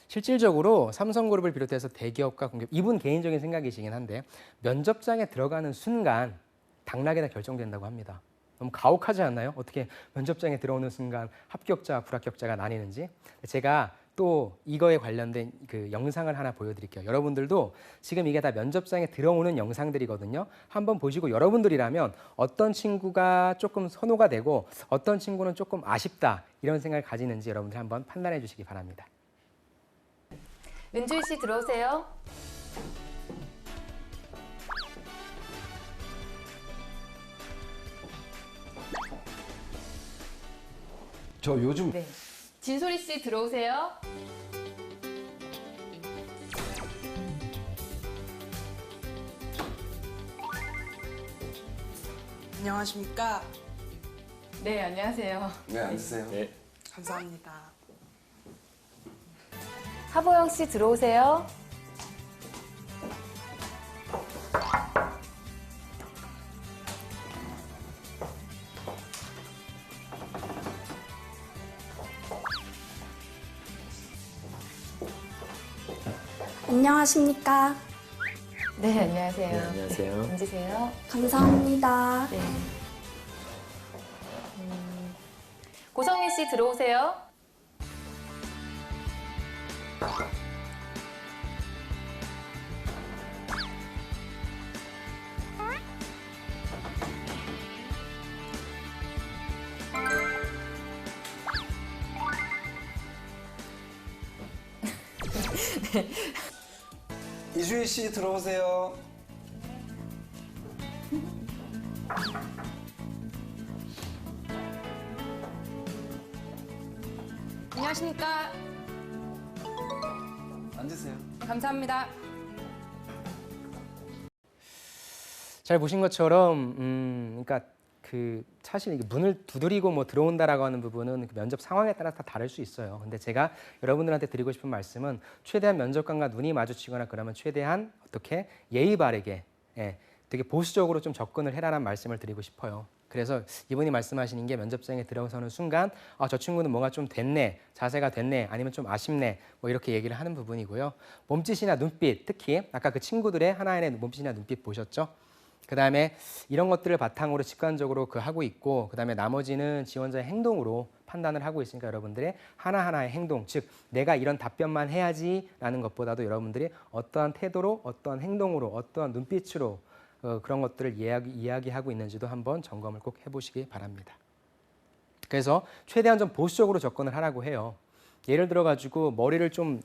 실질적으로 삼성그룹을 비롯해서 대기업과 공기업, 이분 개인적인 생각이시긴 한데 면접장에 들어가는 순간 당락이 다 결정된다고 합니다. 너무 가혹하지 않나요? 어떻게 면접장에 들어오는 순간 합격자, 불합격자가 나뉘는지. 제가 또 이거에 관련된 그 영상을 하나 보여드릴게요. 여러분들도 지금 이게 다 면접장에 들어오는 영상들이거든요. 한번 보시고 여러분들이라면 어떤 친구가 조금 선호가 되고 어떤 친구는 조금 아쉽다 이런 생각을 가지는지 여러분들 한번 판단해 주시기 바랍니다. 은주희 씨 들어오세요. 저 요즘 네. 진소리 씨 들어오세요. 안녕하십니까. 네, 안녕하세요. 네, 앉으세요. 네. 감사합니다. 하보영 씨 들어오세요. 안녕하십니까. 네, 안녕하세요. 네, 안녕하세요. 네, 앉으세요. 감사합니다. 네. 고성민 씨 들어오세요. 이주희 씨 들어오세요. 안녕하십니까. 앉으세요. 감사합니다. 잘 보신 것처럼 그러니까 그 사실 이게 문을 두드리고 뭐 들어온다라고 하는 부분은 그 면접 상황에 따라 다 다를 수 있어요. 근데 제가 여러분들한테 드리고 싶은 말씀은 최대한 면접관과 눈이 마주치거나 그러면 최대한 어떻게 예의 바르게 되게 보수적으로 좀 접근을 해라라는 말씀을 드리고 싶어요. 그래서 이분이 말씀하시는 게 면접장에 들어서는 순간 저 친구는 뭔가 좀 됐네, 자세가 됐네, 아니면 좀 아쉽네, 뭐 이렇게 얘기를 하는 부분이고요. 몸짓이나 눈빛, 특히 아까 그 친구들의 하나의 몸짓이나 눈빛 보셨죠? 그 다음에 이런 것들을 바탕으로 직관적으로 하고 있고, 그 다음에 나머지는 지원자의 행동으로 판단을 하고 있으니까 여러분들의 하나하나의 행동, 즉 내가 이런 답변만 해야지라는 것보다도 여러분들이 어떠한 태도로, 어떠한 행동으로, 어떠한 눈빛으로 그런 것들을 이야기하고 있는지도 한번 점검을 꼭 해보시기 바랍니다. 그래서 최대한 좀 보수적으로 접근을 하라고 해요. 예를 들어가지고 머리를 좀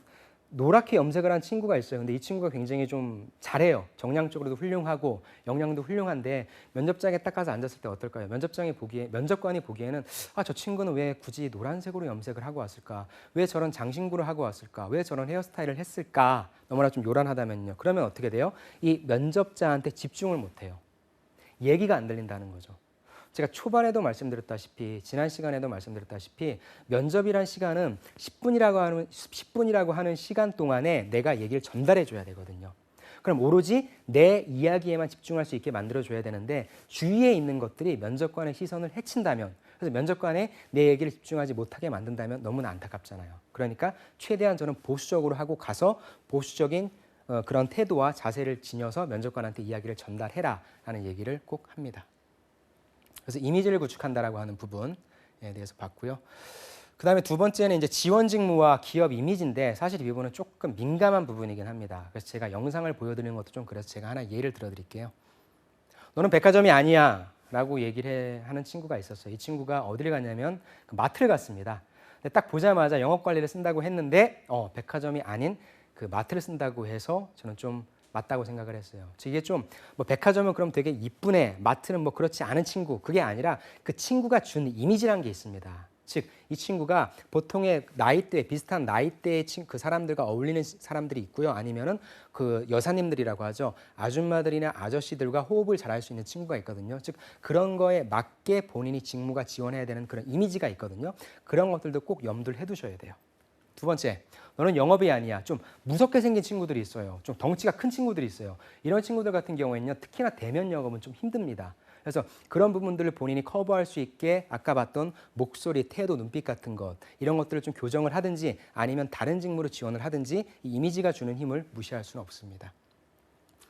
노랗게 염색을 한 친구가 있어요. 근데 이 친구가 굉장히 좀 잘해요. 정량적으로도 훌륭하고 역량도 훌륭한데 면접장에 딱 가서 앉았을 때 어떨까요? 면접관이 보기에는 저 친구는 왜 굳이 노란색으로 염색을 하고 왔을까? 왜 저런 장신구를 하고 왔을까? 왜 저런 헤어스타일을 했을까? 너무나 좀 요란하다면요. 그러면 어떻게 돼요? 이 면접자한테 집중을 못 해요. 얘기가 안 들린다는 거죠. 제가 초반에도 말씀드렸다시피 지난 시간에도 말씀드렸다시피 면접이란 시간은 10분이라고 하는 시간 동안에 내가 얘기를 전달해 줘야 되거든요. 그럼 오로지 내 이야기에만 집중할 수 있게 만들어줘야 되는데 주위에 있는 것들이 면접관의 시선을 해친다면, 그래서 면접관에 내 얘기를 집중하지 못하게 만든다면 너무나 안타깝잖아요. 그러니까 최대한 저는 보수적으로 하고 가서 보수적인 그런 태도와 자세를 지녀서 면접관한테 이야기를 전달해라라는 얘기를 꼭 합니다. 그래서 이미지를 구축한다라고 하는 부분에 대해서 봤고요. 그다음에 두 번째는 이제 지원 직무와 기업 이미지인데 사실 이 부분은 조금 민감한 부분이긴 합니다. 그래서 제가 영상을 보여드리는 것도 좀 그래서 제가 하나 예를 들어드릴게요. 너는 백화점이 아니야 라고 얘기를 하는 친구가 있었어요. 이 친구가 어디를 갔냐면 그 마트를 갔습니다. 근데 딱 보자마자 영업관리를 쓴다고 했는데 백화점이 아닌 그 마트를 쓴다고 해서 저는 좀 맞다고 생각을 했어요. 이게 좀 뭐 백화점은 그럼 되게 이쁘네, 마트는 뭐 그렇지 않은 친구, 그게 아니라 그 친구가 준 이미지라는 게 있습니다. 즉 이 친구가 보통의 나이대, 비슷한 나이대의 그 사람들과 어울리는 사람들이 있고요. 아니면은 그 여사님들이라고 하죠. 아줌마들이나 아저씨들과 호흡을 잘할 수 있는 친구가 있거든요. 즉 그런 거에 맞게 본인이 직무가 지원해야 되는 그런 이미지가 있거든요. 그런 것들도 꼭 염두를 해두셔야 돼요. 두 번째, 너는 영업이 아니야. 좀 무섭게 생긴 친구들이 있어요. 좀 덩치가 큰 친구들이 있어요. 이런 친구들 같은 경우에는요, 특히나 대면 영업은 좀 힘듭니다. 그래서 그런 부분들을 본인이 커버할 수 있게 아까 봤던 목소리, 태도, 눈빛 같은 것 이런 것들을 좀 교정을 하든지 아니면 다른 직무로 지원을 하든지 이 이미지가 주는 힘을 무시할 수는 없습니다.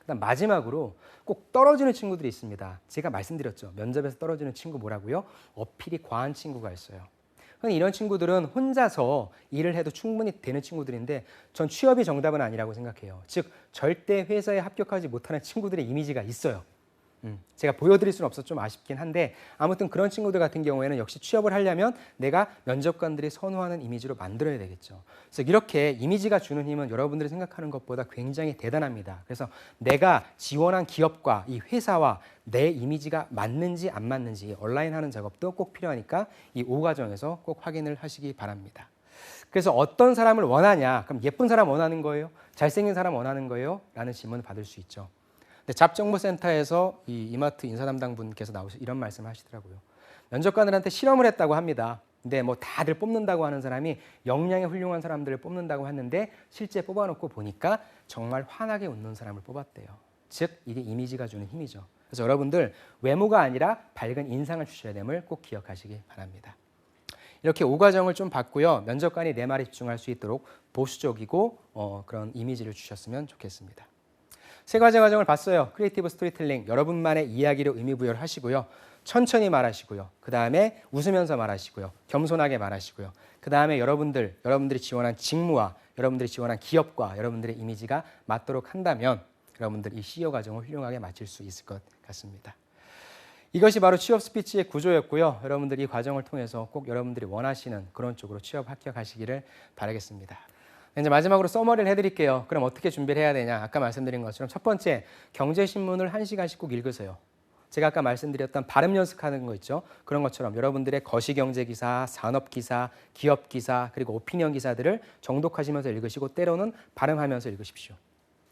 그다음 마지막으로 꼭 떨어지는 친구들이 있습니다. 제가 말씀드렸죠. 면접에서 떨어지는 친구 뭐라고요? 어필이 과한 친구가 있어요. 이런 친구들은 혼자서 일을 해도 충분히 되는 친구들인데 전 취업이 정답은 아니라고 생각해요. 즉 절대 회사에 합격하지 못하는 친구들의 이미지가 있어요. 제가 보여드릴 수는 없어서 좀 아쉽긴 한데 아무튼 그런 친구들 같은 경우에는 역시 취업을 하려면 내가 면접관들이 선호하는 이미지로 만들어야 되겠죠. 그래서 이렇게 이미지가 주는 힘은 여러분들이 생각하는 것보다 굉장히 대단합니다. 그래서 내가 지원한 기업과 이 회사와 내 이미지가 맞는지 안 맞는지 온라인 하는 작업도 꼭 필요하니까 이 5과정에서 꼭 확인을 하시기 바랍니다. 그래서 어떤 사람을 원하냐? 그럼 예쁜 사람 원하는 거예요? 잘생긴 사람 원하는 거예요? 라는 질문을 받을 수 있죠. 잡정보센터에서 이 이마트 인사담당 분께서 나오셔서 이런 말씀을 하시더라고요. 면접관들한테 실험을 했다고 합니다. 근데 뭐 다들 뽑는다고 하는 사람이 역량이 훌륭한 사람들을 뽑는다고 했는데 실제 뽑아놓고 보니까 정말 환하게 웃는 사람을 뽑았대요. 즉 이게 이미지가 주는 힘이죠. 그래서 여러분들 외모가 아니라 밝은 인상을 주셔야 됨을 꼭 기억하시기 바랍니다. 이렇게 5과정을 좀 봤고요. 면접관이 내 말에 집중할 수 있도록 보수적이고 그런 이미지를 주셨으면 좋겠습니다. 세 가지 과정을 봤어요. 크리에이티브 스토리텔링, 여러분만의 이야기로 의미부여를 하시고요. 천천히 말하시고요. 그 다음에 웃으면서 말하시고요. 겸손하게 말하시고요. 그 다음에 여러분들이 지원한 직무와 여러분들이 지원한 기업과 여러분들의 이미지가 맞도록 한다면 여러분들 이 CEO 과정을 훌륭하게 마칠 수 있을 것 같습니다. 이것이 바로 취업 스피치의 구조였고요. 여러분들이 이 과정을 통해서 꼭 여러분들이 원하시는 그런 쪽으로 취업 합격하시기를 바라겠습니다. 이제 마지막으로 서머리를 해드릴게요. 그럼 어떻게 준비를 해야 되냐? 아까 말씀드린 것처럼 첫 번째, 경제신문을 1시간씩 꼭 읽으세요. 제가 아까 말씀드렸던 발음 연습하는 거 있죠? 그런 것처럼 여러분들의 거시경제기사, 산업기사, 기업기사, 그리고 오피니언 기사들을 정독하시면서 읽으시고 때로는 발음하면서 읽으십시오.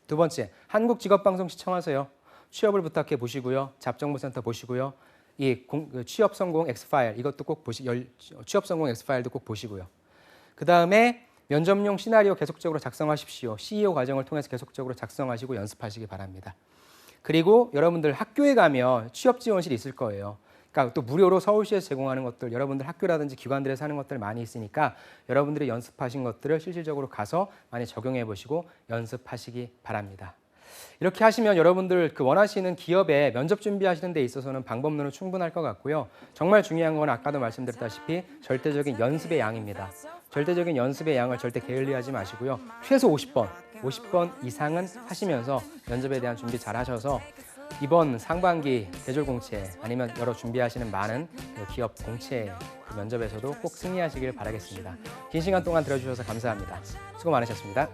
두 번째, 한국직업방송 시청하세요. 취업을 부탁해 보시고요. 잡정보센터 보시고요. 이 취업성공 X파일 이것도 꼭 취업성공 X파일도 꼭 보시고요. 그 다음에 면접용 시나리오 계속적으로 작성하십시오. CEO 과정을 통해서 계속적으로 작성하시고 연습하시기 바랍니다. 그리고 여러분들 학교에 가면 취업 지원실이 있을 거예요. 그러니까 또 무료로 서울시에서 제공하는 것들, 여러분들 학교라든지 기관들에서 하는 것들 많이 있으니까 여러분들이 연습하신 것들을 실질적으로 가서 많이 적용해 보시고 연습하시기 바랍니다. 이렇게 하시면 여러분들 그 원하시는 기업에 면접 준비하시는 데 있어서는 방법론은 충분할 것 같고요. 정말 중요한 건 아까도 말씀드렸다시피 절대적인 연습의 양입니다. 절대적인 연습의 양을 절대 게을리하지 마시고요. 최소 50번 이상은 하시면서 면접에 대한 준비 잘 하셔서 이번 상반기 대졸공채 아니면 여러 준비하시는 많은 기업 공채 면접에서도 꼭 승리하시길 바라겠습니다. 긴 시간 동안 들어주셔서 감사합니다. 수고 많으셨습니다.